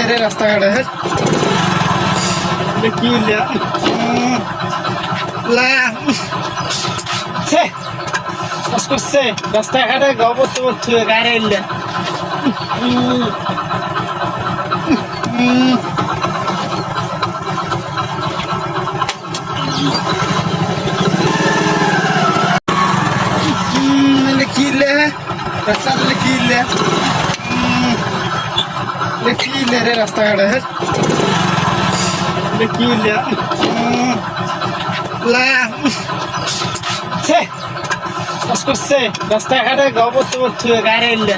রে রাস্তাঘাটে দেখিলে করছে রাস্তাঘাটে গোবর তোবর থুয়ে গাড়ি এলে কিলে রাস্তা কিলে রে রাস্তাঘাটে দেখিলে করছে রাস্তাঘাটে গোবর তোবর থুয়ে গাড়ি এলে